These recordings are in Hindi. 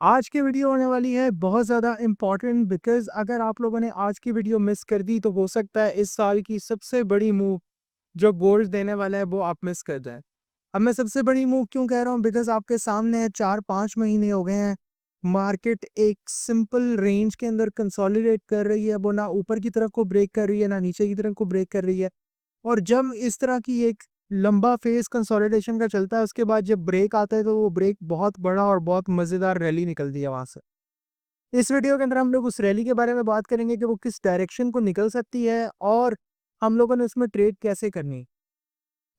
आज की वीडियो होने वाली है बहुत ज़्यादा इम्पोर्टेंट बिकॉज़ अगर आप लोगों ने आज की वीडियो मिस कर दी तो हो सकता है इस साल की सबसे बड़ी मूव जो गोल्ड देने वाला है वो आप मिस कर जाएँ। अब मैं सबसे बड़ी मूव क्यों कह रहा हूँ बिकॉज़ आपके सामने 4-5 महीने हो गए हैं। मार्केट एक सिंपल रेंज के अंदर कंसोलिडेट कर रही है, वो ना ऊपर की तरफ को ब्रेक कर रही है, ना नीचे की तरफ को ब्रेक कर रही है। और जब इस तरह की एक लंबा फेज़ कंसोलिडेशन का चलता है, उसके बाद जब ब्रेक आता है, तो वो ब्रेक बहुत बड़ा और बहुत मज़ेदार रैली निकलती है वहाँ से। इस वीडियो के अंदर हम लोग उस रैली के बारे में बात करेंगे कि वो किस डायरेक्शन को निकल सकती है और हम लोगों ने उसमें ट्रेड कैसे करनी है।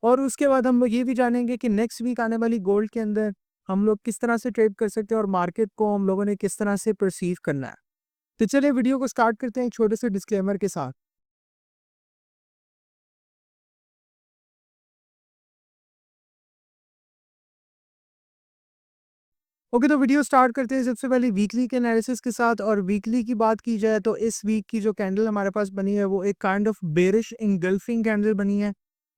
और उसके बाद हम लोग ये भी जानेंगे कि नेक्स्ट वीक आने वाली गोल्ड के अंदर हम लोग किस तरह से ट्रेड कर सकते हैं और मार्केट को हम लोगों ने किस तरह से परसीव करना है। तो चलिए वीडियो को स्टार्ट करते हैं एक छोटे से डिस्क्लेमर के साथ। ओके, तो वीडियो स्टार्ट करते हैं सबसे पहले वीकली के एनालिसिस के साथ। और वीकली की बात की जाए तो इस वीक की जो कैंडल हमारे पास बनी है वो एक kind of bearish engulfing candle बनी है।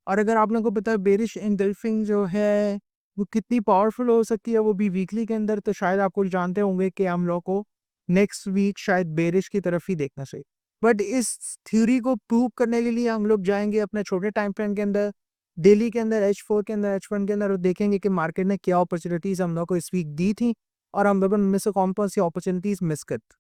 और अगर आप लोगों को पता है बेरिश इंगल्फिंग जो है वो कितनी पावरफुल हो सकती है वो भी वीकली के अंदर, तो शायद आप कुछ जानते होंगे कि हम लोग को नेक्स्ट वीक शायद बेरिश की तरफ ही देखना चाहिए। बट इस थ्योरी को प्रूव करने के लिए हम लोग जाएंगे अपने छोटे टाइम फ्रेम के अंदर, डेली के अंदर, H4 के अंदर, H1 के अंदर, और देखेंगे कि मार्केट ने क्या अपॉर्चुनिटीज हम लोग को इस वीक दी थी और हम लोगों ने उनमें से कौन-कौन सी अपॉर्चुनिटीज मिस कर दी।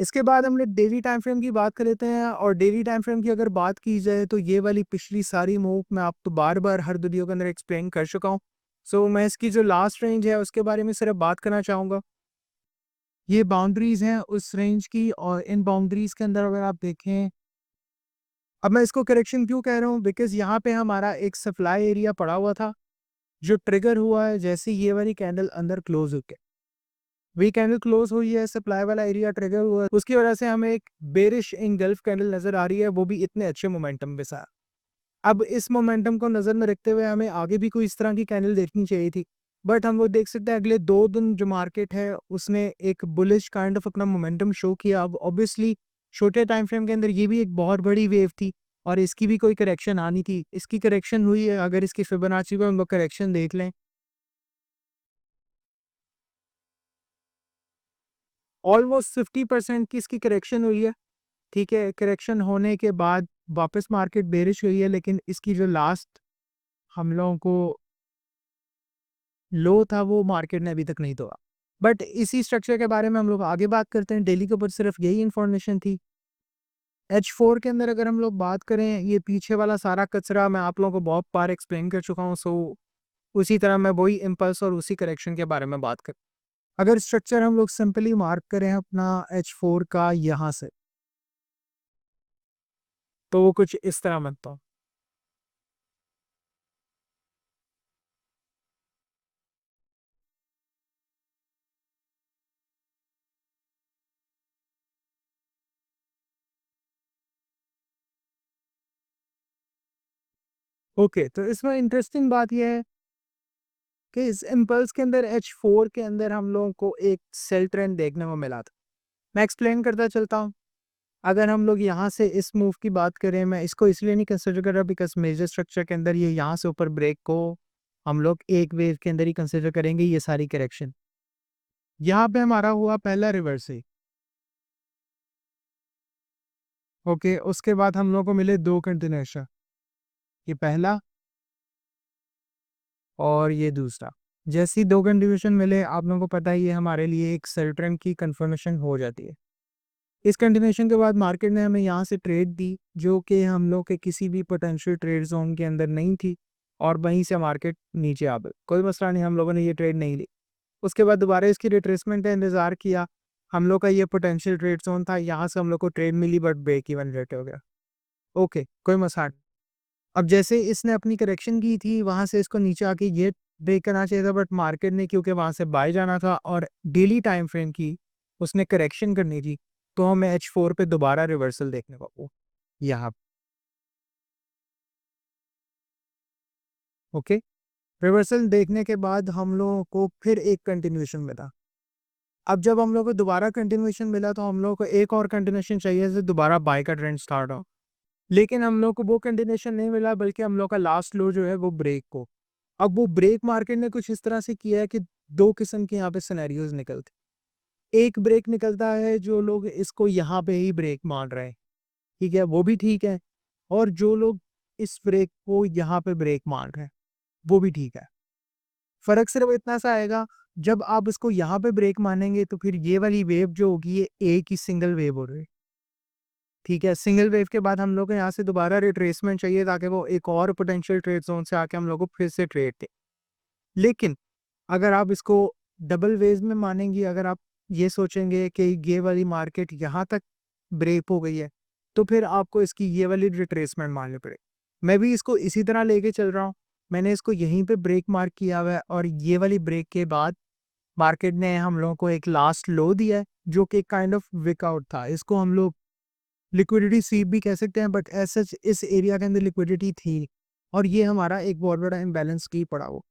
इसके बाद हम लोग डेली टाइम फ्रेम की बात कर लेते हैं। और डेली टाइम फ्रेम की अगर बात की जाए तो ये वाली पिछली सारी मूव मैं आपको बार-बार हर वीडियो के अंदर एक्सप्लेन कर चुका हूँ। सो मैं इसकी जो लास्ट रेंज है उसके बारे में सिर्फ बात करना चाहूँगा। ये बाउंड्रीज हैं उस रेंज की, और इन बाउंड्रीज के अंदर अगर आप देखें, अब मैं इसको करेक्शन क्यों कह रहा हूँ बिकॉज़ यहाँ पे हमारा एक सप्लाई एरिया पड़ा हुआ था जो ट्रिगर हुआ है जैसे ही ये वाली कैंडल अंदर क्लोज होके। वी कैंडल क्लोज हुई है, सप्लाई वाला एरिया ट्रिगर हुआ है, उसकी वजह से हमें एक बेरिश इंगल्फ कैंडल नजर आ रही है, वो भी इतने अच्छे मोमेंटम के साथ। अब इस मोमेंटम को नजर में रखते हुए हमें आगे भी कोई इस तरह की कैंडल देखनी चाहिए थी। बट हम वो देख सकते हैं अगले 2 दिन जो मार्केट है उसने एक बुलिश काइंड ऑफ अपना मोमेंटम शो किया। अब ऑब्वियसली छोटे टाइम फ्रेम के अंदर ये भी एक बहुत बड़ी वेव थी और इसकी भी कोई करेक्शन आनी थी। इसकी करेक्शन हुई है, अगर इसकी फिबोनाची को हम लोग करेक्शन देख लें, ऑलमोस्ट 50% की इसकी करेक्शन हुई है। ठीक है, करेक्शन होने के बाद वापस मार्केट बेरिश हुई है, लेकिन इसकी जो लास्ट हम लोगों को लो था वो मार्केट ने अभी तक नहीं तोड़ा। बट इसी स्ट्रक्चर के बारे में हम लोग आगे बात करते हैं। डेली के ऊपर सिर्फ यही इन्फॉर्मेशन थी। H4 के अंदर अगर हम लोग बात करें, ये पीछे वाला सारा कचरा मैं आप लोगों को बहुत बार एक्सप्लेन कर चुका हूँ। सो उसी तरह मैं वही इम्पल्स और उसी करेक्शन के बारे में बात कर, अगर स्ट्रक्चर हम लोग सिंपली मार्क करें अपना H4 का यहाँ से, तो वो कुछ इस तरह बनता है। ओके, तो इसमें इंटरेस्टिंग बात यह है कि इस इम्पल्स के अंदर H4 के अंदर हम लोगों को एक सेल ट्रेंड देखने को मिला था। मैं एक्सप्लेन करता चलता हूँ। अगर हम लोग यहाँ से इस मूव की बात करें, मैं इसको इसलिए नहीं कंसिडर कर रहा बिकॉज़ मेजर स्ट्रक्चर के अंदर ये यहाँ से ऊपर ब्रेक को हम लोग एक वेव के अंदर ही कंसिडर करेंगे ये सारी करेक्शन। यहाँ पे हमारा हुआ पहला रिवर्सल। ओके, उसके बाद हम लोग को मिले 2 कंटिन्यूएशन, ये पहला और ये दूसरा। जैसे ही 2 कंटिन्यूएशन मिले, आप लोगों को पता है ये हमारे लिए एक सेल ट्रेंड की कंफर्मेशन हो जाती है। इस कंटिन्यूएशन के बाद मार्केट ने हमें यहाँ से ट्रेड दी जो कि हम लोग के किसी भी पोटेंशियल ट्रेड जोन के अंदर नहीं थी, और वहीं से मार्केट नीचे आ गई। कोई मसला नहीं, हम लोगों ने ये ट्रेड नहीं ली। उसके बाद दोबारा इसकी रिट्रेसमेंट का इंतजार किया। हम लोग का ये पोटेंशियल ट्रेड जोन था, यहाँ से हम लोग को ट्रेड मिली बट ब्रेक इवन रेट हो गया। ओके, कोई मसला नहीं। अब जैसे इसने अपनी करेक्शन की थी वहां से इसको नीचे आके ये ब्रेक करना चाहिए था, बट मार्केट ने क्योंकि वहां से बाय जाना था और डेली टाइम फ्रेम की उसने करेक्शन करनी थी, तो हमें H4 पे दोबारा रिवर्सल देखने को यहाँ। ओके, रिवर्सल देखने के बाद हम लोगों को फिर एक कंटिन्यूएशन मिला। अब जब हम लोग को दोबारा कंटिन्यूएशन मिला तो हम लोग को एक और कंटिन्यूएशन चाहिए से दोबारा बाय का ट्रेंड स्टार्ट हो, लेकिन हम लोग को वो कंटिन्यूएशन नहीं मिला, बल्कि हम लोग का लास्ट लो जो है वो ब्रेक को। अब वो ब्रेक मार्केट ने कुछ इस तरह से किया है कि दो किस्म के यहाँ पे सिनेरियोज निकलते। एक ब्रेक निकलता है जो लोग इसको यहाँ पे ही ब्रेक मान रहे हैं, ठीक है, वो भी ठीक है। और जो लोग इस ब्रेक को यहाँ पे ब्रेक मान रहे हैं, वो भी ठीक है। फर्क सिर्फ इतना सा आएगा, जब आप इसको यहाँ पे ब्रेक मानेंगे तो फिर ये वाली वेव जो होगी ये एक ही सिंगल वेव हो रही है, ठीक है। सिंगल वेव के बाद हम लोग को यहाँ से दोबारा रिट्रेसमेंट चाहिए ताकि वो एक और पोटेंशियल ट्रेड जोन से आके हम लोग को फिर से ट्रेड दे। लेकिन अगर आप इसको डबल वेव में मानेंगे, अगर आप ये सोचेंगे कि ये वाली मार्केट यहाँ तक ब्रेक हो गई है, तो फिर आपको इसकी ये वाली रिट्रेसमेंट माननी पड़ेगी। मैं भी इसको इसी तरह लेके चल रहा हूँ। मैंने इसको यहीं पे ब्रेक मार्क किया हुआ है और ये वाली ब्रेक के बाद मार्केट ने हम लोगों को एक लास्ट लो दिया है जो कि काइंड ऑफ विकआउट था। इसको हम लोग लिक्विडिटी स्वीप भी कह सकते हैं, बट एज सच इस एरिया के अंदर लिक्विडिटी थी और ये हमारा एक बहुत बड़ा इम्बैलेंस की पड़ा हो।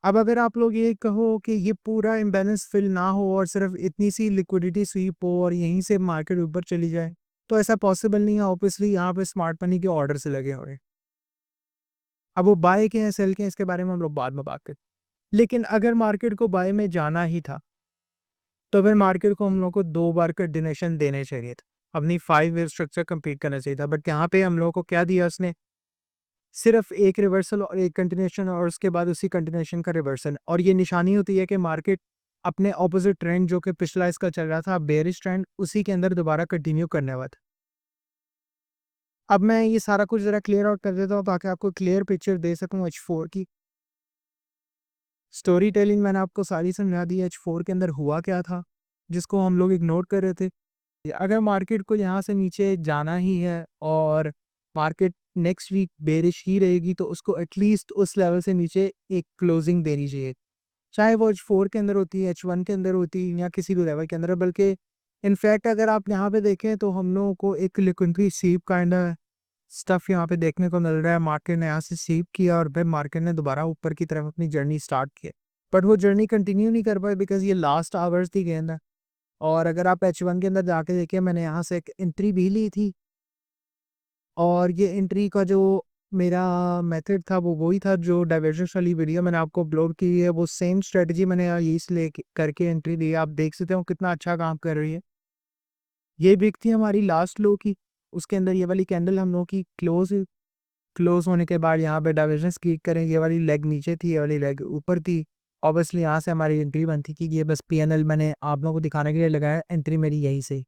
अब अगर आप लोग ये कहो कि ये पूरा इम्बैलेंस फिल ना हो और सिर्फ इतनी सी लिक्विडिटी स्वीप हो और यहीं से मार्केट ऊपर चली जाए, तो ऐसा पॉसिबल नहीं है। ऑब्वियसली यहाँ पे स्मार्ट मनी के ऑर्डर से लगे हो रहे हैं। अब वो बाय के हैं सेल के हैं इसके बारे में हम लोग बाद में बात करें। लेकिन अगर मार्केट को बाय में जाना ही था तो फिर मार्केट को हम लोग को 2 बार कंटिन्यूएशन देने चाहिए था। अपनी 5 वेव स्ट्रक्चर कंप्लीट करना चाहिए था। बट यहाँ पे हम लोगों को क्या दिया उसने? सिर्फ एक रिवर्सल और एक कंटिन्यूएशन और उसके बाद उसी कंटिन्यूएशन का रिवर्सल। और ये निशानी होती है कि मार्केट अपने ऑपोजिट ट्रेंड जो कि पिछला इसका चल रहा था बेयरिश ट्रेंड, उसी के अंदर दोबारा कंटिन्यू करने वाला था। अब मैं ये सारा कुछ ज़रा क्लियर आउट कर देता हूँ ताकि आपको क्लियर पिक्चर दे सकूँ H4 की। स्टोरी टेलिंग मैंने आपको सारी समझा दी है। H4 के अंदर हुआ क्या था, जिसको हम लोग इग्नोर कर रहे थे। अगर मार्केट को यहाँ से नीचे जाना ही है और मार्केट नेक्स्ट वीक बेरिश ही रहेगी तो उसको एटलीस्ट उस लेवल से नीचे एक क्लोजिंग देनी चाहिए। चाहे वो H4 के अंदर होती है, H1 के अंदर होती है या किसी भी लेवल के अंदर। बल्कि इनफैक्ट अगर आप यहाँ पे देखें तो हम लोगों को एक लिक्विडिटी सीप काइंड स्टफ यहाँ पे देखने को मिल रहा है। मार्केट ने यहाँ से सीप किया और फिर मार्केट ने दोबारा ऊपर की तरफ अपनी जर्नी स्टार्ट की, बट वो जर्नी कंटिन्यू नहीं कर पाए बिकॉज ये लास्ट आवर्स थी गेंद है। और अगर आप H1 के अंदर जाके देखिए, मैंने यहाँ से एक एंट्री भी ली थी और ये एंट्री का जो मेरा मेथड था वो वही था जो डाइवर्जेंस वाली वीडियो मैंने आपको अपलोड की है। वो सेम स्ट्रेटजी मैंने यहाँ इसलिए करके एंट्री दी। आप देख सकते हो कितना अच्छा काम कर रही है। ये बिक थी हमारी लास्ट लो की, उसके अंदर ये वाली कैंडल हम लोगों की क्लोज क्लोज होने के बाद यहाँ पे डाइवर्जेंस क्लिक करें, ये वाली लेग नीचे थी, ये वाली लेग ऊपर थी। ऑब्वियसली यहाँ से हमारी एंट्री बनती कि ये बस PNL मैंने आप लोगों को दिखाने के लिए लगाया। एंट्री मेरी यहीं से,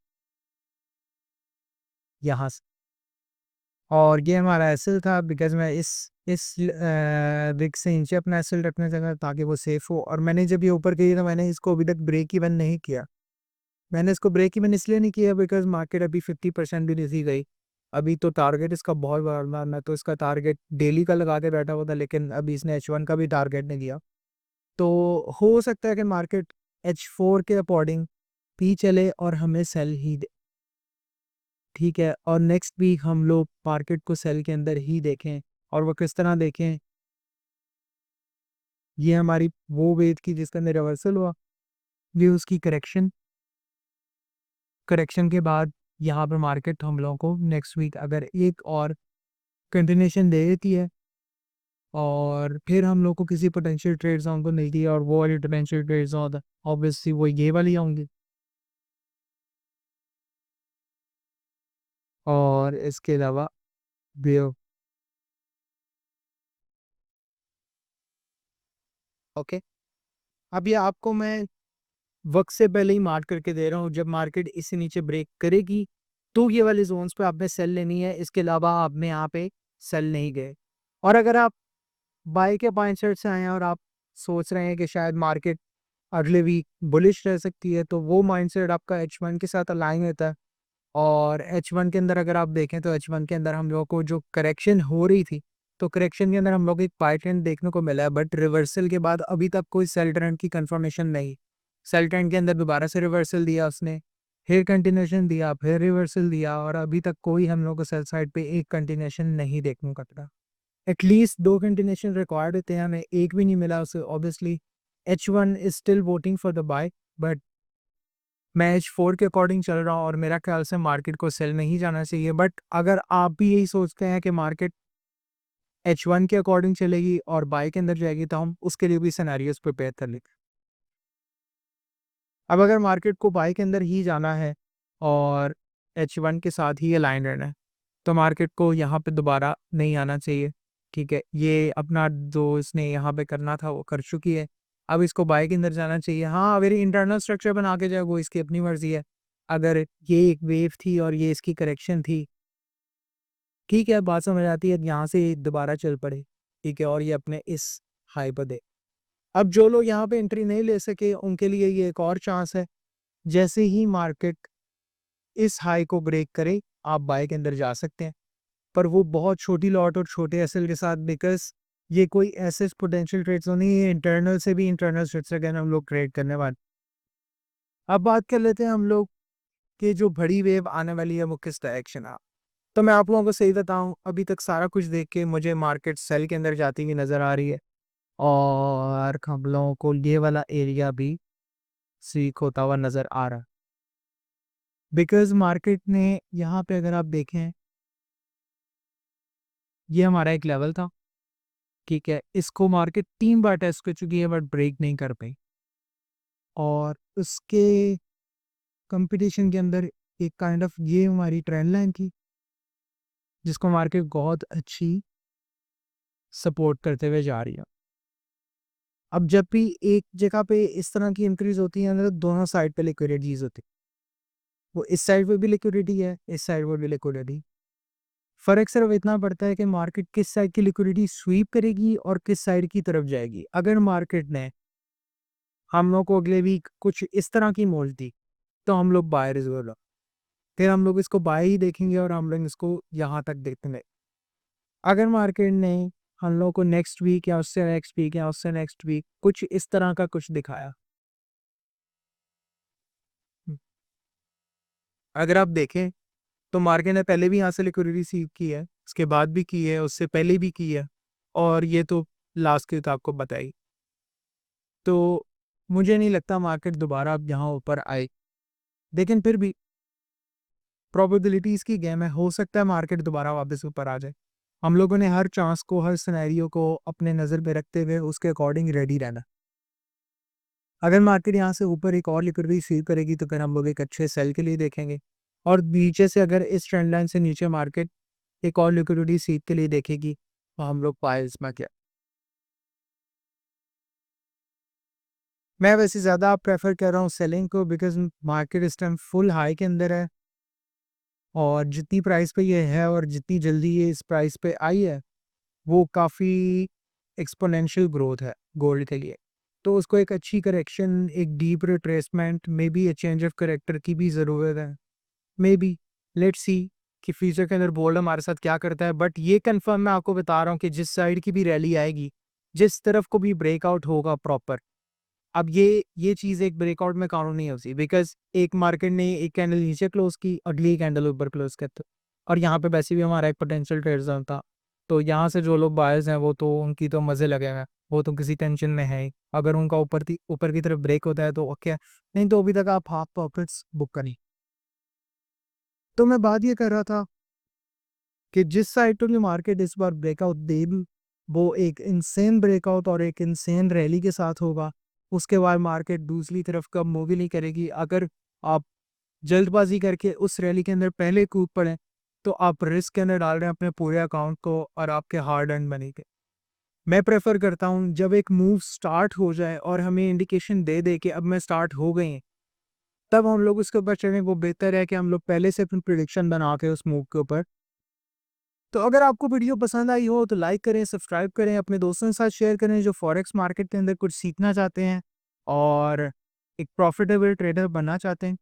यहाँ से। और ये हमारा एसएल था बिकॉज मैं इस बिग से नीचे अपना एसएल रखना चाहता ताकि वो सेफ हो। और मैंने जब ये ऊपर गई तो मैंने इसको अभी तक ब्रेक इवन नहीं किया। मैंने इसको ब्रेक इवन इसलिए नहीं किया बिकॉज मार्केट अभी 50% भी नहीं गई। अभी तो टारगेट इसका बहुत बड़ा था। मैं तो इसका टारगेट डेली का लगा के बैठा हुआ था, लेकिन अभी इसने H1 का भी टारगेट नहीं दिया। तो हो सकता है कि मार्केट H4 के अकॉर्डिंग भी चले और हमें सेल ही दे, ठीक है। और नेक्स्ट वीक हम लोग मार्केट को सेल के अंदर ही देखें। और वो किस तरह देखें? ये हमारी वो वेट की जिसके अंदर रिवर्सल हुआ, ये उसकी करेक्शन। करेक्शन के बाद यहाँ पर मार्केट हम लोगों को नेक्स्ट वीक अगर एक और कंटिन्यूएशन दे देती है और फिर हम लोग को किसी पोटेंशियल ट्रेड जोन को मिलती है और वो वाली पोटेंशियल ट्रेड जोन ऑब्वियसली वो ये वाली होंगी। और इसके अलावा भी ओके। अब ये आपको मैं वक्त से पहले ही मार्क करके दे रहा हूँ। जब मार्केट इससे नीचे ब्रेक करेगी तो ये वाले जोन्स पे आपने सेल लेनी है। इसके अलावा आपने यहाँ पे सेल नहीं गए। और अगर आप बाय के माइंडसेट से आए हैं और आप सोच रहे हैं कि शायद मार्केट अगले वीक बुलिश रह सकती है, तो वो माइंडसेट आपका H1 के साथ अलाइन होता है। और H1 के अंदर अगर आप देखें तो H1 के अंदर हम लोगों को जो करेक्शन हो रही थी, तो करेक्शन के अंदर हम लोग एक बाय ट्रेंड देखने को मिला है, बट रिवर्सल के बाद अभी तक कोई सेल ट्रेंड की कंफर्मेशन नहीं। सेल ट्रेंड के अंदर दोबारा से रिवर्सल दिया उसने, फिर कंटिन्यूएशन दिया, फिर रिवर्सल दिया और अभी तक कोई हम लोग को सेल साइड पे एक कंटिन्यूएशन नहीं देखने को मिला। एटलीस्ट 2 कंटिन्यूएशन रिक्वायर्ड होते हैं, हमें एक भी नहीं मिला उसे। Obviously H1 is still voting for the buy, but मैं H4 के अकॉर्डिंग चल रहा हूँ और मेरा ख्याल से मार्केट को सेल नहीं जाना चाहिए। बट अगर आप भी यही सोचते हैं कि मार्केट H1 के अकॉर्डिंग चलेगी और बाय के अंदर जाएगी, तो हम उसके लिए भी सिनेरियोस प्रिपेयर कर लेंगे। अब अगर मार्केट को बाय के अंदर ही जाना है और H1 के साथ ही अलाइन रहना है, तो मार्केट को यहाँ पे दोबारा नहीं आना चाहिए। ठीक है, ये अपना जो इसने यहाँ पे करना था वो कर चुकी है। अब इसको बाय के अंदर जाना चाहिए। हाँ, अगर ये इंटरनल स्ट्रक्चर बना के जाए वो इसकी अपनी मर्जी है। अगर ये एक वेव थी और ये इसकी करेक्शन थी, ठीक है, बात समझ आती है, यहाँ से दोबारा चल पड़े। ठीक है, और ये अपने इस हाई पर दे। अब जो लोग यहाँ पे एंट्री नहीं ले सके उनके लिए ये एक और चांस है। जैसे ही मार्केट इस हाई को ब्रेक करे, आप बाय के अंदर जा सकते हैं, पर वो बहुत छोटी लॉट और छोटे एसएल के साथ, बिकॉज ये कोई ऐसे पोटेंशियल ट्रेड्स तो नहीं है, इंटरनल से भी इंटरनल स्ट्रेट्स अगेन हम लोग ट्रेड करने वाले। अब बात कर लेते हैं हम लोग कि जो बड़ी वेव आने वाली है वो किस डायरेक्शन है। तो मैं आप लोगों को सही बताऊं, अभी तक सारा कुछ देख के मुझे मार्केट सेल के अंदर जाती हुई नजर आ रही है और हम लोगों को ये वाला एरिया भी सीख होता हुआ नजर आ रहा है, बिकॉज मार्केट ने यहाँ पे अगर आप देखें, ये हमारा एक लेवल था। ठीक है, इसको मार्केट 3 बार टेस्ट कर चुकी है बट ब्रेक नहीं कर पाई, और उसके कंपटीशन के अंदर एक काइंड ऑफ ये हमारी ट्रेंड लाइन थी जिसको मार्केट बहुत अच्छी सपोर्ट करते हुए जा रही है। अब जब भी एक जगह पे इस तरह की इंक्रीज होती है तो दोनों साइड पे लिक्विडिटीज होती है। वो इस साइड पे भी लिक्विडिटी है, इस साइड पे भी लिक्विडिटी। फर्क सिर्फ इतना पड़ता है कि मार्केट किस साइड की लिक्विडिटी स्वीप करेगी और किस साइड की तरफ जाएगी। अगर मार्केट ने हम लोग को अगले वीक कुछ इस तरह की मोल दी तो हम लोग बायर्स हो लो, फिर हम लोग इसको बाय ही देखेंगे और हम लोग इसको यहाँ तक देखेंगे। अगर मार्केट ने हम लोग को नेक्स्ट वीक या उससे नेक्स्ट वीक या उससे नेक्स्ट वीक कुछ इस तरह का कुछ दिखाया, अगर आप देखें तो मार्केट ने पहले भी यहाँ से लिक्विडिटी सीव की है, उसके बाद भी की है, उससे पहले भी की है, और ये तो लास्ट की तो आपको बताई। तो मुझे नहीं लगता मार्केट दोबारा अब यहाँ ऊपर आए, लेकिन फिर भी प्रोबेबिलिटीज की गेम है, हो सकता है मार्केट दोबारा वापस ऊपर आ जाए। हम लोगों ने हर चांस को, हर सिनेरियो को अपने नज़र में रखते हुए उसके अकॉर्डिंग रेडी रहना। अगर मार्केट यहाँ से ऊपर एक और लिक्विडिटी सीव करेगी तो फिर हम लोग एक अच्छे सेल के लिए देखेंगे, और नीचे से अगर इस ट्रेंड लाइन से नीचे मार्केट एक और लिक्विडिटी सीव के लिए देखेगी तो हम लोग पाइल्स में क्या। मैं वैसे ज़्यादा प्रेफर कर रहा हूँ सेलिंग को, बिकॉज मार्केट इस टाइम फुल हाई के अंदर है, और जितनी प्राइस पे ये है और जितनी जल्दी ये इस प्राइस पे आई है वो काफ़ी एक्सपोनेंशियल ग्रोथ है गोल्ड के लिए। तो उसको एक अच्छी करेक्शन, एक deep retracement, may be A change of character की भी ज़रूरत है। मे बी, लेट्स सी कि फ्यूचर के अंदर गोल्ड हमारे साथ क्या करता है। बट ये कंफर्म मैं आपको बता रहा हूँ कि जिस साइड की भी रैली आएगी, जिस तरफ को भी ब्रेकआउट होगा प्रॉपर, अब ये चीज़ एक ब्रेकआउट में काउंट नहीं होती, बिकॉज एक मार्केट ने एक कैंडल नीचे क्लोज की, अगली कैंडल ऊपर क्लोज करते, और यहाँ पे वैसे भी हमारा एक पोटेंशियल ट्रेड जोन था। तो यहाँ से जो लोग बायर्स हैं वो तो उनकी तो मज़े लगे हुए हैं, वो तो किसी टेंशन में है ही। अगर उनका ऊपर की तरफ ब्रेक होता है तो ओके, नहीं तो अभी तक आप हाफ प्रॉफिट्स बुक करें। तो मैं बात ये कर रहा था कि जिस साइड तो भी मार्केट इस बार ब्रेकआउट दे, वो एक इंसेन ब्रेकआउट और एक इंसेन रैली के साथ होगा। उसके बाद मार्केट दूसरी तरफ कब मूव ही नहीं करेगी। अगर आप जल्दबाजी करके उस रैली के अंदर पहले कूद पड़े तो आप रिस्क के अंदर डाल रहे हैं अपने पूरे अकाउंट को और आपके हार्ड अर्न मनी के। मैं प्रेफर करता हूँ जब एक मूव स्टार्ट हो जाए और हमें इंडिकेशन दे दे कि अब मैं स्टार्ट हो गई हैं, तब हम लोग उसके ऊपर चलें। वो बेहतर है कि हम लोग पहले से अपनी प्रिडिक्शन बना के उस मूव के ऊपर। तो अगर आपको वीडियो पसंद आई हो तो लाइक करें, सब्सक्राइब करें, अपने दोस्तों के साथ शेयर करें जो फॉरेक्स मार्केट के अंदर कुछ सीखना चाहते हैं और एक प्रॉफिटेबल ट्रेडर बनना चाहते हैं।